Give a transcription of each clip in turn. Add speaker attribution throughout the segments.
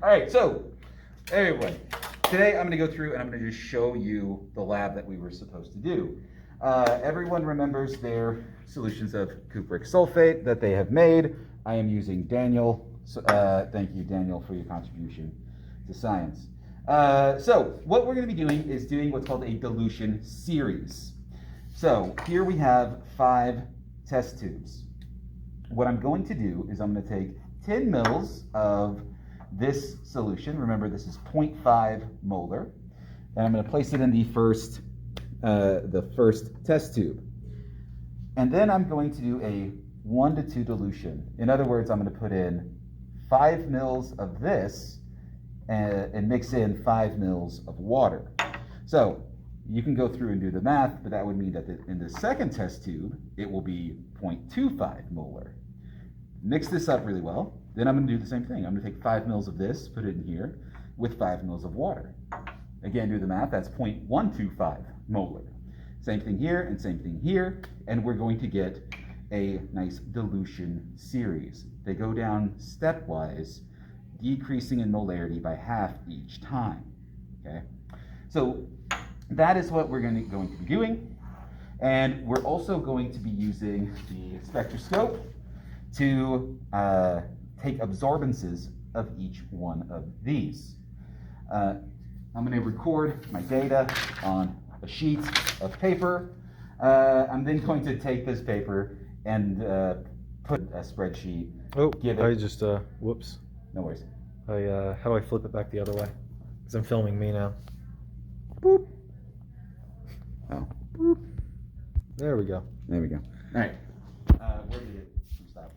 Speaker 1: All right, so anyway, today I'm going to go through and I'm going to just show you the lab that we were supposed to do. Everyone remembers their solutions of cupric sulfate that they have made. I am using Daniel. Thank you, Daniel, for your contribution to science. So what we're going to be doing is doing what's called a dilution series. So here we have 5 test tubes. What I'm going to do is I'm going to take 10 mils of this solution. Remember, this is 0.5 molar. And I'm going to place it in the first test tube. And then I'm going to do a 1 to 2 dilution. In other words, I'm going to put in 5 mils of this and mix in 5 mils of water. So you can go through and do the math, but that would mean that in the second test tube, it will be 0.25 molar. Mix this up really well. Then I'm going to do the same thing. I'm going to take 5 mils of this, put it in here, with 5 mils of water. Again, do the math. That's 0.125 molar. Same thing here and same thing here. And we're going to get a nice dilution series. They go down stepwise, decreasing in molarity by half each time. Okay? So that is what we're going to be doing. And we're also going to be using the spectroscope to take absorbances of each one of these. I'm going to record my data on a sheet of paper. I'm then going to take this paper and put a spreadsheet.
Speaker 2: Oh, I just, whoops.
Speaker 1: No worries.
Speaker 2: How do I flip it back the other way? Because I'm filming me now.
Speaker 1: Boop. Oh. Boop.
Speaker 2: There we go.
Speaker 1: There we go. All right. Where did it stop?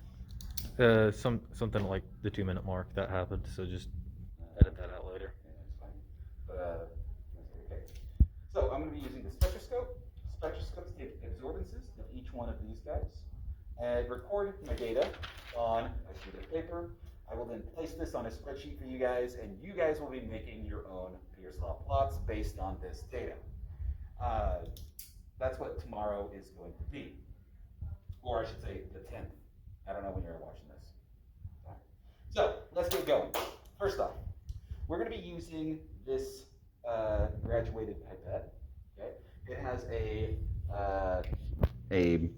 Speaker 2: Something like the 2-minute mark that happened, so just edit that out later.
Speaker 1: Yeah, that's fine. But, okay. So I'm going to be using the spectroscope. Spectroscopes take absorbances of each one of these guys and record my data on a sheet of paper. I will then place this on a spreadsheet for you guys, and you guys will be making your own Pierce law plots based on this data. That's what tomorrow is going to be. Or I should say the 10th. I don't know when you're watching this. So let's get going. First off, we're going to be using this graduated pipette. Okay, it has a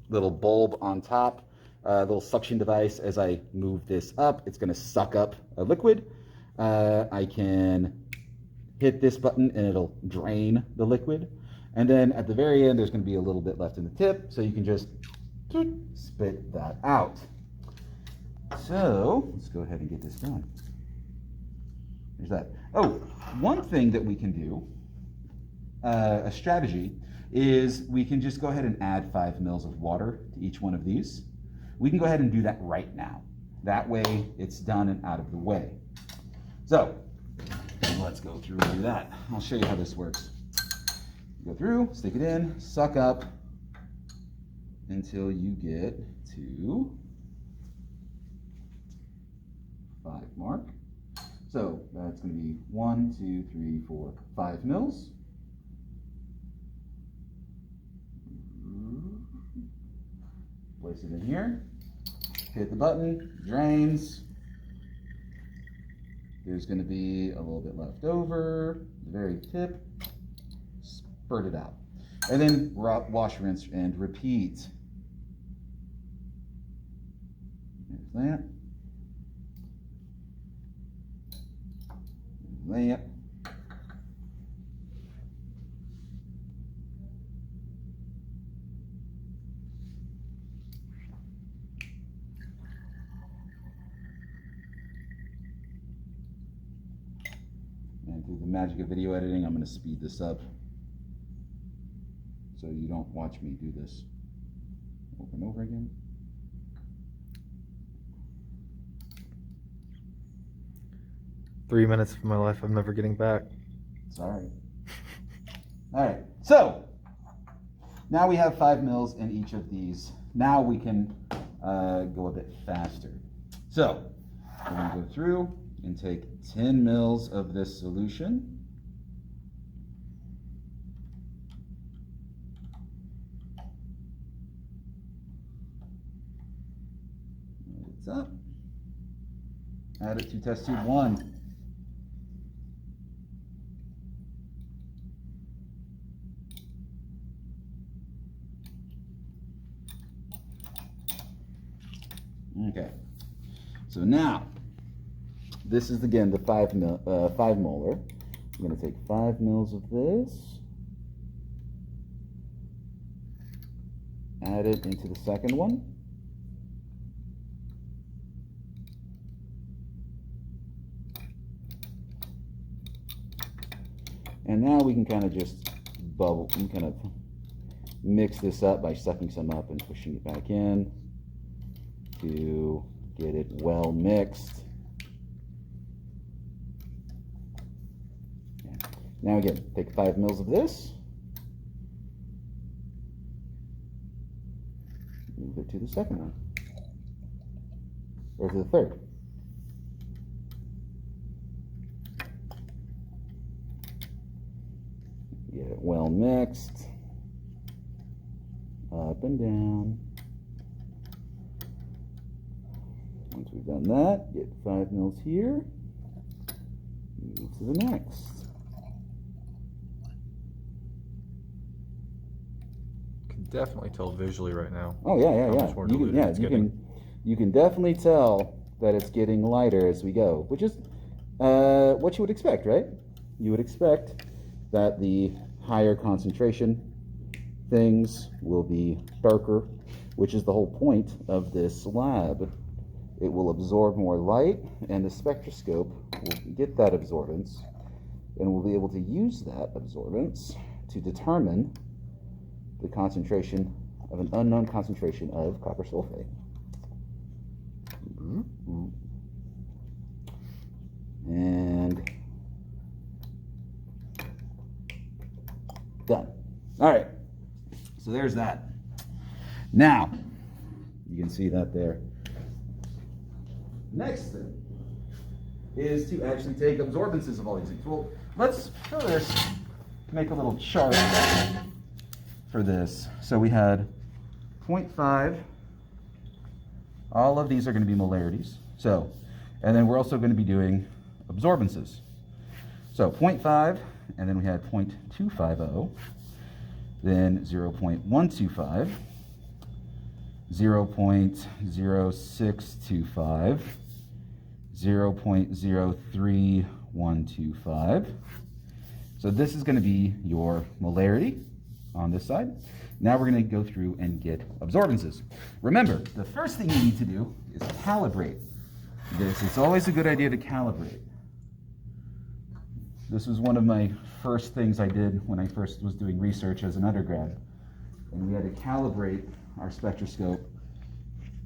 Speaker 1: little bulb on top, a little suction device. As I move this up, it's going to suck up a liquid. I can hit this button and it'll drain the liquid. And then at the very end, there's going to be a little bit left in the tip, so you can just spit that out. So let's go ahead and get this going. There's that. Oh, one thing that we can do, a strategy, is we can just go ahead and add 5 mils of water to each one of these. We can go ahead and do that right now. That way it's done and out of the way. So let's go through and do that. I'll show you how this works. Go through, stick it in, suck up until you get to 5 mark. So that's going to be 1, 2, 3, 4, 5 mils. Place it in here. Hit the button, drains. There's going to be a little bit left over, the very tip. Spurt it out. And then wash, rinse, and repeat. There's that. There's that. And through the magic of video editing, I'm going to speed this up so you don't watch me do this over and over again.
Speaker 2: Three minutes of my life I'm never getting back.
Speaker 1: It's all right. All right, so now we have 5 mils in each of these. Now we can go a bit faster. So we're going to go through and take 10 mils of this solution. It's up. Add it to test tube 1. Okay, so now, this is again the 5 molar. I'm going to take 5 mils of this, add it into the second one. And now we can kind of just kind of mix this up by sucking some up and pushing it back in to get it well mixed. Okay. Now again, take 5 mils of this, move it to the second one, or to the third. Get it well mixed, up and down. Once we've done that, get 5 mils here, move to the next.
Speaker 2: Can definitely tell visually right now.
Speaker 1: Oh yeah,
Speaker 2: how much more diluted it's getting.
Speaker 1: You can definitely tell that it's getting lighter as we go, which is what you would expect, right? You would expect that the higher concentration things will be darker, which is the whole point of this lab. It will absorb more light, and the spectroscope will get that absorbance, and we'll be able to use that absorbance to determine the concentration of an unknown concentration of copper sulfate. And done. All right, so there's that. Now, you can see that there. Next thing is to actually take absorbances of all these things. Well, let's first make a little chart for this. So we had 0.5. All of these are going to be molarities. So, and then we're also going to be doing absorbances. So 0.5, and then we had 0.250, then 0.125, 0.0625, 0.03125. So this is going to be your molarity on this side. Now we're going to go through and get absorbances. Remember, the first thing you need to do is calibrate this. It's always a good idea to calibrate. This was one of my first things I did when I first was doing research as an undergrad. And we had to calibrate our spectroscope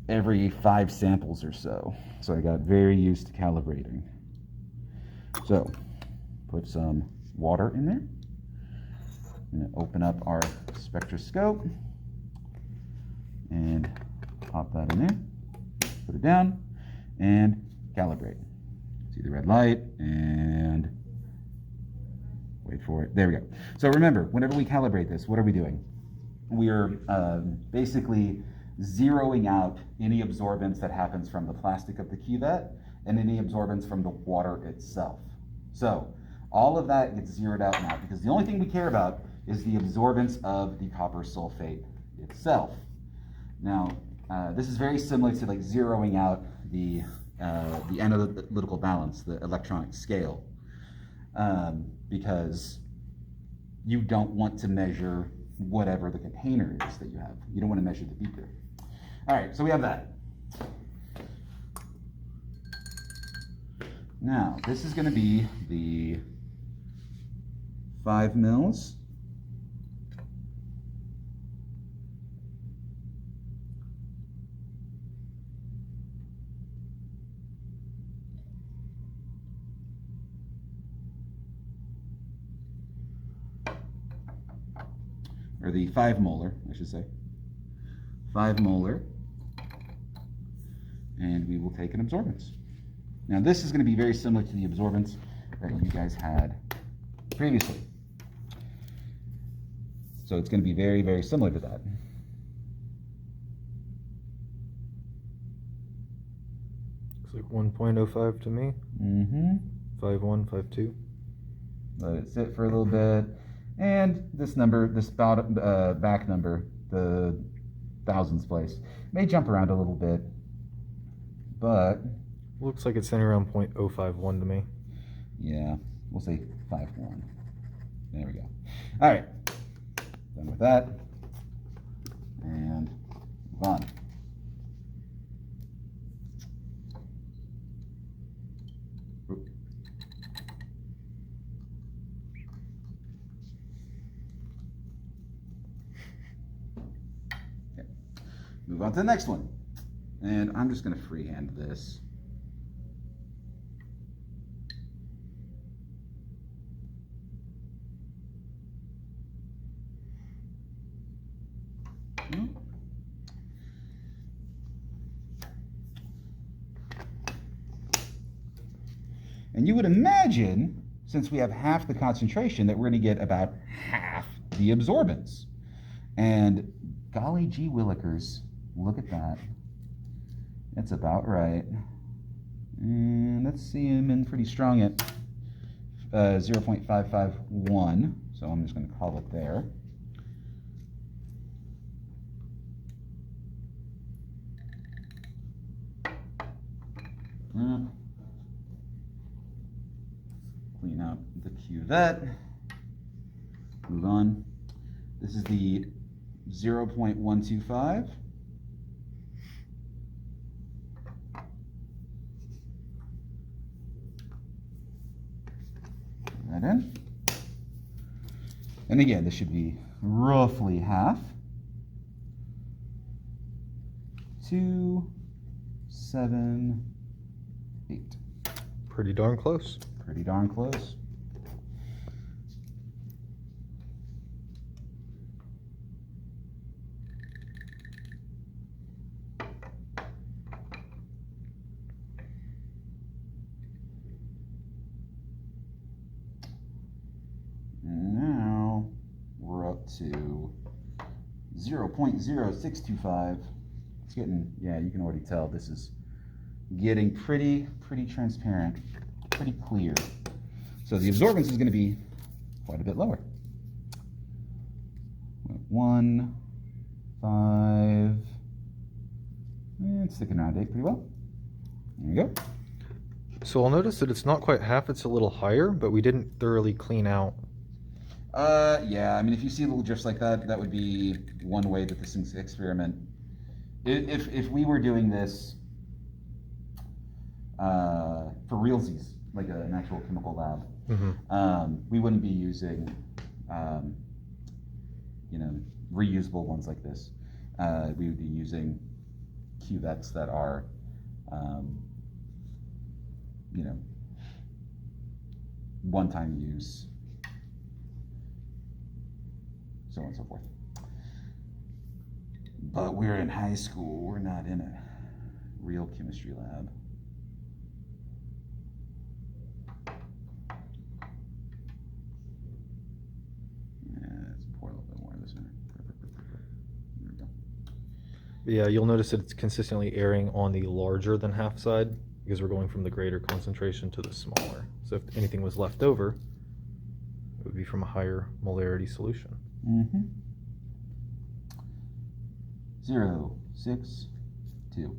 Speaker 1: every 5 samples or so. So I got very used to calibrating. So, put some water in there. And open up our spectroscope and pop that in there. Put it down and calibrate. See the red light and wait for it. There we go. So remember, whenever we calibrate this, what are we doing? We are basically zeroing out any absorbance that happens from the plastic of the cuvette and any absorbance from the water itself. So all of that gets zeroed out now because the only thing we care about is the absorbance of the copper sulfate itself. Now, this is very similar to like zeroing out the analytical balance, the electronic scale, because you don't want to measure whatever the container is that you have. You don't want to measure the beaker. All right, so we have that. Now, this is going to be the 5 mils. Or the 5 molar, I should say. 5 molar. And we will take an absorbance. Now this is going to be very similar to the absorbance that you guys had previously. So it's going to be very, very similar to that.
Speaker 2: Looks like 1.05 to me.
Speaker 1: Mm-hmm.
Speaker 2: 5.1, 5.2.
Speaker 1: Let it sit for a little bit. And this number, this back number, the thousands place, may jump around a little bit, but
Speaker 2: Looks like it's sitting around 0.051 to me.
Speaker 1: yeah, we'll say 5.1. There we go. All right, done with that, and move on. Oop. Okay. Move on to the next one, and I'm just going to freehand this. And you would imagine, since we have half the concentration, that we're going to get about half the absorbance. And golly gee willikers, look at that. That's about right. And let's see, I'm in pretty strong at 0.551, so I'm just going to call it there. Clean out the cuvette. Move on. This is the 0.125. That in. And again, this should be roughly half. 2, 7, 8.
Speaker 2: Pretty darn close.
Speaker 1: Pretty darn close. And now we're up to 0.0625. It's getting, yeah, you can already tell this is getting pretty transparent, pretty clear. So the absorbance is going to be quite a bit lower. 1, 5, and it's sticking around 8 pretty well. There you go.
Speaker 2: So I'll notice that it's not quite half, it's a little higher, but we didn't thoroughly clean out.
Speaker 1: Yeah, I mean, if you see little drifts like that, that would be one way that this experiment, if we were doing this for realsies, like an actual chemical lab, we wouldn't be using, reusable ones like this. We would be using cuvettes that are, one-time use, so on and so forth. But we're in high school, we're not in a real chemistry lab. Let's pour a little bit more of this in. There we go.
Speaker 2: Yeah, you'll notice that it's consistently airing on the larger than half side because we're going from the greater concentration to the smaller. So if anything was left over, it would be from a higher molarity solution.
Speaker 1: 0, 6, 2.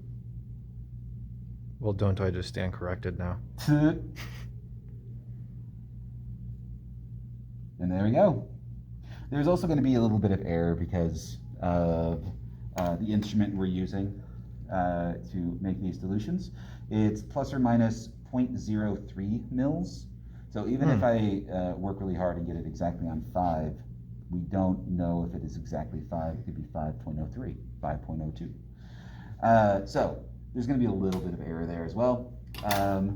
Speaker 2: Well, don't I just stand corrected now?
Speaker 1: And there we go. There's also going to be a little bit of error because of the instrument we're using to make these dilutions. It's plus or minus 0.03 mils. So even if I work really hard and get it exactly on 5, we don't know if it is exactly 5. It could be 5.03, 5.02. So there's going to be a little bit of error there as well,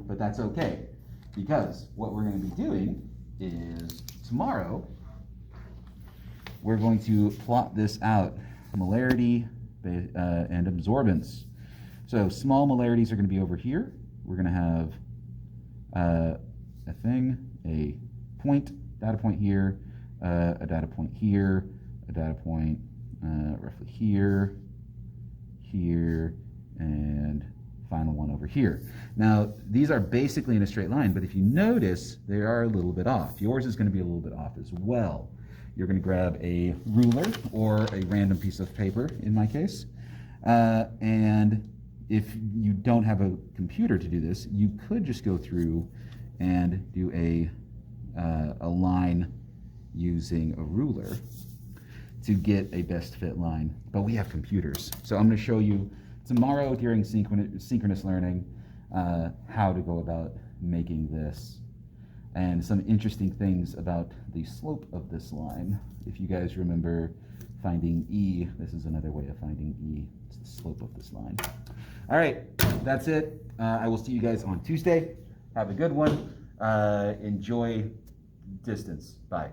Speaker 1: but that's okay, because what we're going to be doing is tomorrow we're going to plot this out, molarity and absorbance. So small molarities are going to be over here. We're going to have a point, data point here, a data point here, a data point roughly here, here, and final one over here. Now, these are basically in a straight line, but if you notice, they are a little bit off. Yours is going to be a little bit off as well. You're going to grab a ruler or a random piece of paper, in my case, and if you don't have a computer to do this, you could just go through and do a line using a ruler to get a best fit line. But we have computers. So I'm going to show you tomorrow during synchronous learning how to go about making this. And some interesting things about the slope of this line. If you guys remember finding E, this is another way of finding E. It's the slope of this line. All right, that's it. I will see you guys on Tuesday. Have a good one. Enjoy distance. Bye.